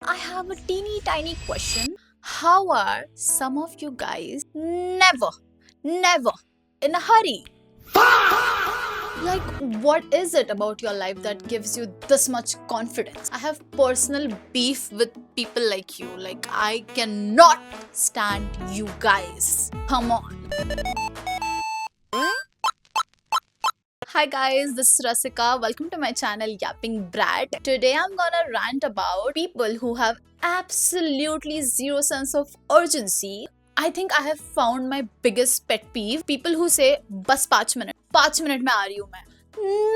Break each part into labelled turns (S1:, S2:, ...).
S1: I have a teeny tiny question. How are some of you guys never in a hurry? Like, what is it about your life that gives you this much confidence? I have personal beef with people like you. Like, I cannot stand you guys. Come on. Hi guys, this is Rasika. Welcome to my channel Yapping Brat. Today I'm gonna rant about people who have absolutely zero sense of urgency. I think I have found my biggest pet peeve. People who say बस 5 minute में आ रही हूँ मैं.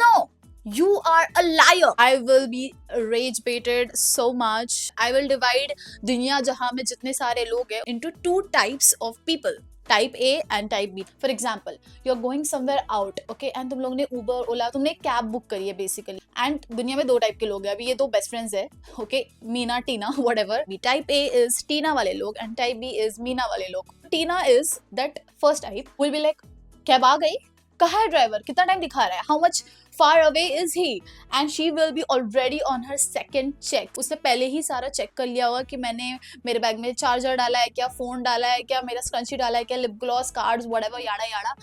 S1: No! You are a liar. I will be rage baited so much. I will divide दुनिया जहाँ में जितने सारे लोग हैं into two types of people. Type A and Type B. For example, you're going somewhere out, okay, and तुम लोग ने Uber, Ola, तुमने एक कैब बुक करी है basically. And दुनिया में दो टाइप के लोग हैं. अभी ये दो बेस्ट फ्रेंड्स है, okay, Meena Tina whatever. Type A is Tina वाले लोग and Type B is Meena वाले लोग. Tina is that first type will be like, cab आ गई, कहाँ है ड्राइवर, कितना टाइम दिखा रहा है, how much far away is he, and she will be already on her second check. उसने पहले ही सारा चेक कर लिया होगा कि मैंने मेरे बैग में चार्जर डाला है क्या, फोन डाला है क्या, मेरा स्क्रंची डाला है क्या, lip gloss, cards, whatever, याड़ा याड़ा.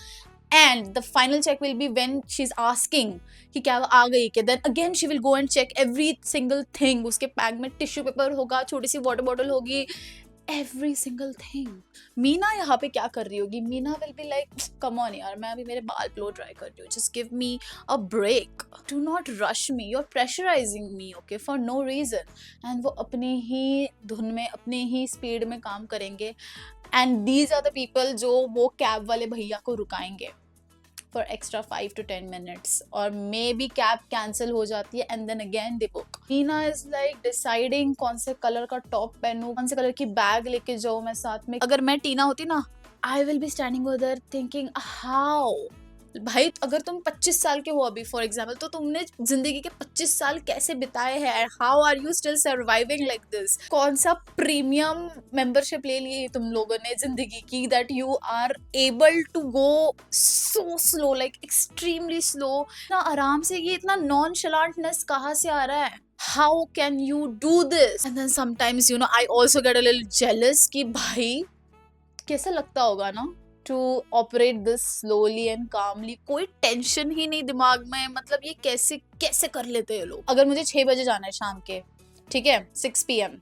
S1: And the final check will be when she's asking कि क्या आ गई क्या. Then again she will go and check every single thing. उसके बैग में टिश्यू पेपर होगा, छोटी सी वाटर बॉटल होगी, every single thing. मीना यहाँ पे क्या कर रही होगी? Meena will be like, come on यार, मैं अभी मेरे बाल ब्लो ड्राई कर रही हूँ. Just give me a break. Do not rush me. You're pressurizing me, okay, for no reason. And वो अपने ही धुन में, अपने ही स्पीड में काम करेंगे. And these are the people जो वो कैब वाले भैया को रुकाएंगे for extra 5 to 10 minutes, और मे बी कैब कैंसिल हो जाती है and then again they book. Meena is like deciding कौन से कलर का टॉप पहनूं, कौन से कलर की बैग लेके जाऊं मैं साथ में. अगर मैं टीना होती ना, I will be standing over there thinking how. भाई अगर तुम 25 साल के हो अभी फॉर एग्जाम्पल, तो तुमने जिंदगी के 25 साल कैसे बिताए हैं? How are you still surviving like this? कौन सा प्रीमियम मेंबरशिप ले लिए तुम लोगों ने जिंदगी की that you are able to go so slow, like extremely slow, इतना आराम से? ये इतना नॉनशलांटनेस कहाँ से आ रहा है? How can you do this? And then sometimes, you know, I also get a little jealous कि भाई कैसा लगता होगा ना to operate this slowly and calmly. कोई टेंशन ही नहीं दिमाग में. मतलब ये कैसे कैसे कर लेते हैं लोग. अगर मुझे 6 बजे जाना है शाम के, ठीक है, 6 PM,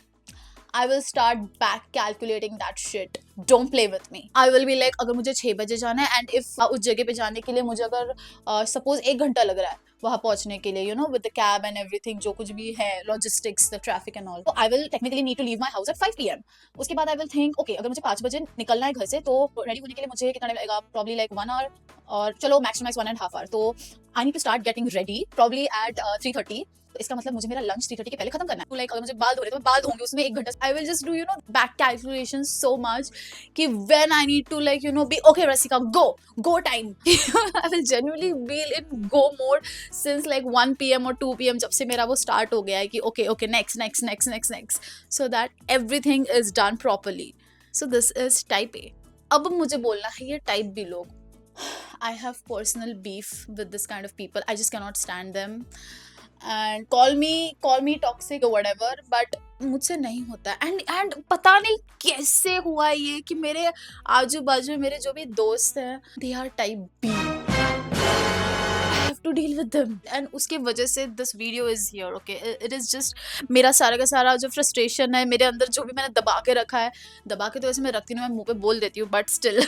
S1: I will start back calculating that shit. Don't play with me. I will be like, अगर मुझे 6 बजे जाना है and if उस जगह पे जाने के लिए मुझे अगर suppose 1 घंटा लग रहा है वहाँ पहुँचने के लिए, you know, with the cab and everything, जो कुछ भी है, logistics, the traffic and all, so I will technically need to leave my house at 5 PM. उसके बाद I will think, okay, अगर मुझे 5 बजे निकलना है घर से, तो रेडी होने के लिए मुझे कितना टाइम लगेगा? Probably like 1 hour, और चलो max to max 1.5 hour. तो I need to start getting ready probably at 3:30. तो इसका मतलब मुझे मेरा लंच 3:30 के पहले खत्म करना है. तो लाइक अगर मुझे बाल धो रहे तो मैं बाल धोऊंगी उसमें 1 घंटा. I will just do, you know, back calculation so much कि when I need to, like, you know, be okay Rasika, go time. I will genuinely be in go mode since like 1 PM और 2 PM, जब से मेरा वो start हो गया है कि okay next, so that everything is done properly. So this is type A. अब मुझे बोलना है ये टाइप बी लोग. I have personal beef with this kind of people. I just cannot stand them. And call me toxic or whatever, but मुझसे नहीं होता. and पता नहीं कैसे हुआ ये कि मेरे आजू बाजू मेरे जो भी दोस्त हैं, they are type B. I have to deal with them. and उसके वजह से this video is here, okay? It is just मेरा सारा का सारा जो frustration है मेरे अंदर, जो भी मैंने दबा के रखा है, दबा के तो ऐसे मैं रखती नहीं, मैं मुंह पे बोल देती हूँ, but still.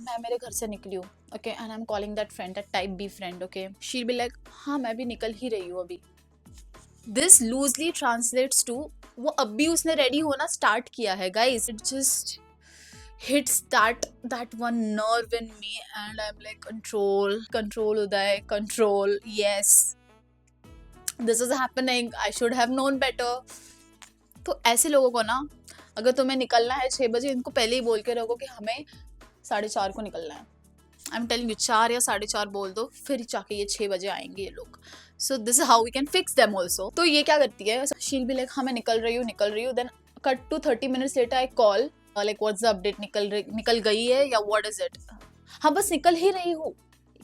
S1: मैं मेरे घर से निकली हूँ, okay, and I am calling that friend, that type be friend, okay. She will be like, हाँ मैं भी निकल ही रही हूँ अभी. दिस लूजली ट्रांसलेट्स टू वो अभी उसने रेडी होना स्टार्ट किया है. Guys, it just hits that one nerve in me and I'm like, control Uday, control. Yes, this is happening. I should have known better. तो ऐसे लोगों को ना, अगर तुम्हें निकलना है 6 बजे, इनको पहले ही बोल के रखो कि हमें 4:30 को निकलना है. आई एम टेलिंग यू, 4 या 4:30 बोल दो, फिर जाके ये 6 बजे आएंगे ये लोग. So this is how we can fix them also. तो ये क्या करती है, शील भी लाइक, हाँ मैं निकल रही हूँ. Then cut to 30 minutes later I call, like what's the update, निकल गई है या व्हाट इज इट? हाँ बस निकल ही रही हूँ.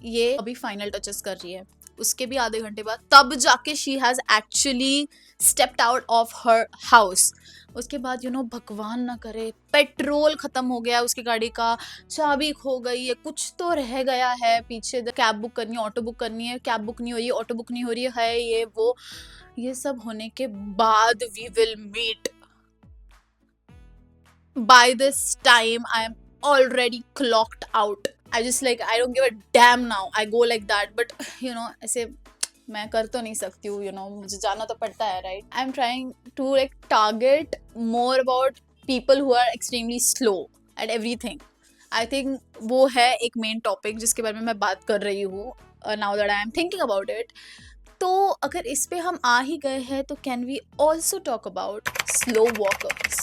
S1: ये अभी फाइनल टचेस कर रही है. उसके भी आधे घंटे बाद तब जाके she has actually stepped out of her house. उसके बाद भगवान ना करे पेट्रोल खत्म हो गया उसकी गाड़ी का, चाबी खो गई है, कुछ तो रह गया है पीछे, कैब बुक करनी है, ऑटो बुक करनी है, कैब बुक नहीं हो रही है, ऑटो बुक नहीं हो रही है, ये वो, ये सब होने के बाद we will meet. By this time I am already clocked out. I just like I don't give a damn now. I go like that. But ऐसे मैं कर तो नहीं सकती हूँ, मुझे जाना तो पड़ता है, right? I'm trying to like target more about people who are extremely slow at everything. I think वो है एक main topic जिसके बारे में मैं बात कर रही हूँ now that I am thinking about it. तो अगर इस पे हम आ ही गए हैं तो can we also talk about slow walkers,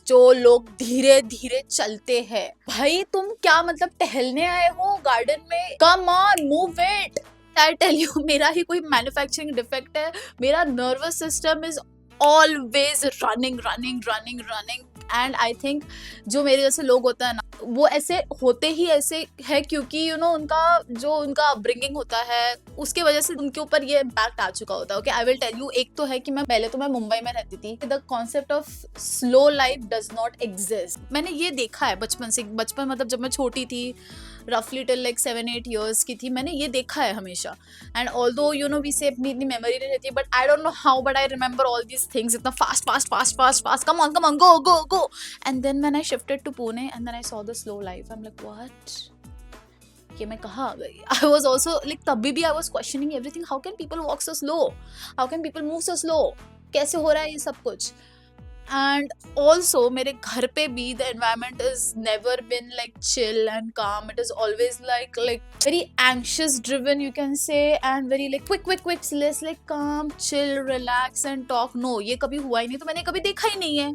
S1: जो लोग धीरे धीरे चलते हैं। भाई तुम क्या मतलब टहलने आए हो गार्डन में? Come on move it. I tell you, मेरा ही कोई मैन्युफैक्चरिंग डिफेक्ट है, मेरा nervous system is always running running running running. And I think जो मेरे जैसे लोग होते हैं ना, वो ऐसे होते ही ऐसे है क्योंकि उनका अपब्रिंगिंग होता है, उसके वजह से उनके ऊपर ये इम्पैक्ट आ चुका होता है। Okay, I will tell you. एक तो है कि मैं मुंबई में रहती थी, the concept of slow life does not exist. मैंने ये देखा है बचपन मतलब जब मैं छोटी थी, रफली टिल लाइक 7-8 years की थी, मैंने ये देखा है हमेशा। एंड ऑल्दो वी से अपनी इतनी मेमोरी नहीं रहती, but I don't know how, but I remember all these things इतना fast fast fast fast fast, come on go go go. And then when I shifted to Pune and then I saw the slow life, I am like what, कि मैं कहाँ आ गई? I was also like, तभी भी I was questioning everything, how can people walk so slow, how can people move so slow, कैसे हो रहा है ये सब कुछ? एंड ऑल्सो मेरे घर पे भी the environment is never been like chill and calm, it is always like very anxious driven you can say, and very like quick less like calm chill relax and talk. No, ये कभी हुआ ही नहीं, तो मैंने कभी देखा ही नहीं है।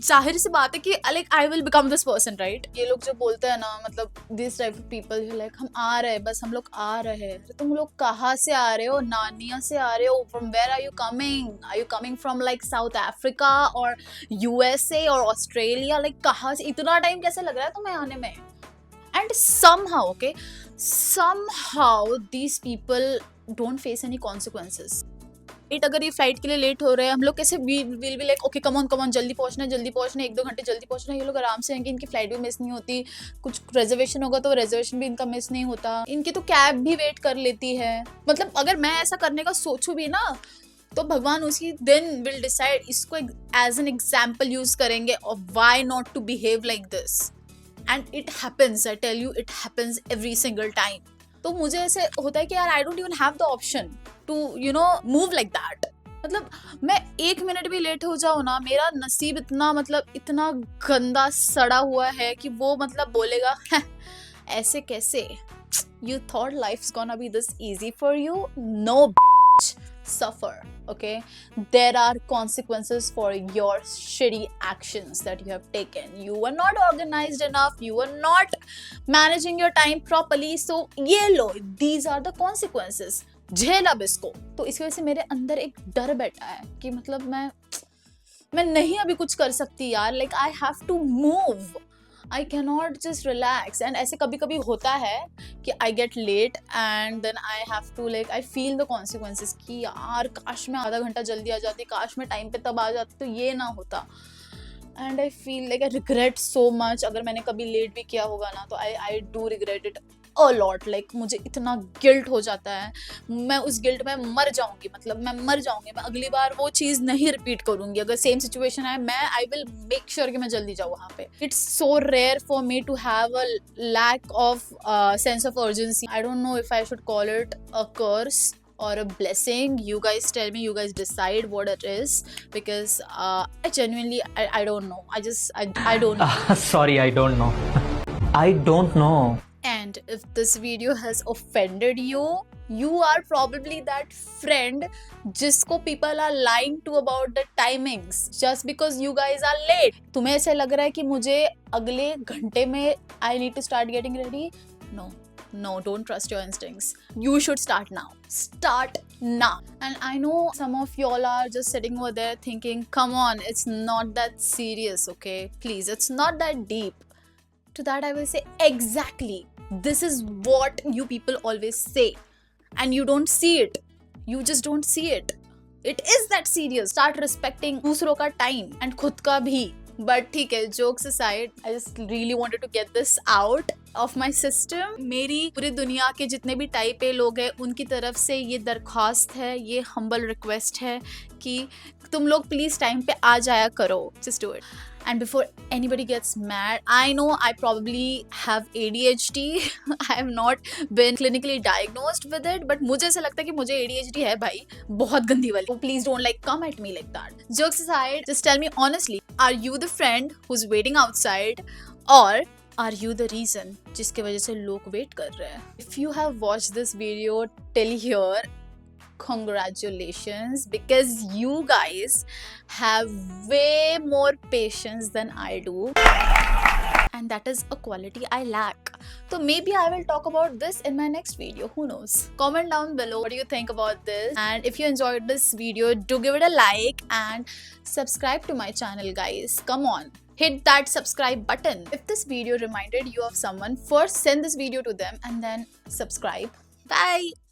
S1: जाहिर सी बात है कि like I will become this person, right? ये लोग जो बोलते हैं ना, मतलब this type of people like हम आ रहे हैं, बस हम लोग आ रहे हैं। तो तुम लोग कहाँ से आ रहे हो? नानिया से आ रहे हो? From where are you coming from like South Africa और यूएसए और ऑस्ट्रेलिया? लाइक कहाँ से इतना टाइम कैसे लग रहा है तुम्हें आने में? And somehow these people don't face any consequences. अगर ये फ्लाइट के लिए लेट हो रहे हैं, हम लोग कैसे will be like okay come on जल्दी पहुंचना है 1-2 घंटे जल्दी पहुंचना है। ये लोग आराम से हैं कि इनकी फ्लाइट भी मिस नहीं होती, कुछ रिजर्वेशन होगा तो रिजर्वेशन भी इनका मिस नहीं होता, इनकी तो कैब भी वेट कर लेती है। मतलब अगर मैं ऐसा करने का सोचूं भी ना, तो भगवान उसी दिन विल डिसाइड, इसको एज एन एग्जाम्पल यूज करेंगे और why not to behave like this. And it happens, I tell you, it happens every single time. तो मुझे ऐसे होता है कि यार I don't even have the option to move like that. मतलब मैं 1 मिनट भी लेट हो जाऊँ ना, मेरा नसीब इतना गंदा सड़ा हुआ है कि वो बोलेगा ऐसे कैसे, you thought life's gonna be this easy for you? No, bitch. Suffer, okay? There are consequences for your shitty actions that you have taken. You were not organized enough, you were not managing your time properly, so ये लो, these are the consequences. झेल अब इसको। तो इस वजह से मेरे अंदर एक डर बैठा है कि मैं नहीं अभी कुछ कर सकती यार, like I have to move. I cannot just relax. And ऐसे कभी कभी होता है कि I get late and then I have to I feel the consequences कि यार काश मैं आधा घंटा जल्दी आ जाती, काश मैं टाइम पे तब आ जाती तो ये ना होता। And I feel like I regret so much. अगर मैंने कभी लेट भी किया होगा ना, तो I do regret it a lot. Like मुझे इतना गिल्ट हो जाता है, मैं उस गिल्ट में मर जाऊंगी, मैं अगली बार वो चीज़ नहीं रिपीट करूंगी। अगर सेम सिचुएशन है, I will make sure कि मैं जल्दी जाऊँ वहाँ पे। It's so rare for me to have a lack of sense of urgency. I don't know if I should call it a curse or a blessing. You guys tell me, you guys decide what it is, because I genuinely I don't know. I don't know.
S2: Sorry, I don't know. I don't know.
S1: And if this video has offended you, you are probably that friend जिसको people are lying to about the timings just because you guys are late. तुम्हें ऐसे लग रहा है कि मुझे अगले घंटे में I need to start getting ready? No, don't trust your instincts. You should start now. Start now. And I know some of y'all are just sitting over there thinking, come on, it's not that serious, okay? Please, it's not that deep. To that I will say, exactly. This is what you people always say. and you don't see it. You just don't see it. It is that serious. Start respecting दूसरों का time and खुद का भी. But ठीक है, jokes aside, I just really wanted to get this out of my system. मेरी पूरी दुनिया के जितने भी टाइप ए लोग हैं उनकी तरफ से ये दरख्वास्त है, ये humble request है कि तुम लोग प्लीज टाइम पे आ जाया करो. Just do it. And before anybody gets mad, I know I probably have ADHD. I have not been clinically diagnosed with it, but मुझे ऐसा लगता है कि मुझे ADHD है भाई, बहुत गंदी वाली. So please don't like come at me like that. Jokes aside, just tell me honestly, are you the friend who's waiting outside, or are you the reason जिसके वजह से लोग wait कर रहे हैं? If you have watched this video till here, congratulations, because you guys have way more patience than I do, and that is a quality I lack. So maybe I will talk about this in my next video, who knows. Comment down below what do you think about this, and if you enjoyed this video, do give it a like and subscribe to my channel, guys. Come on, hit that subscribe button. If this video reminded you of someone, first send this video to them and then subscribe. Bye.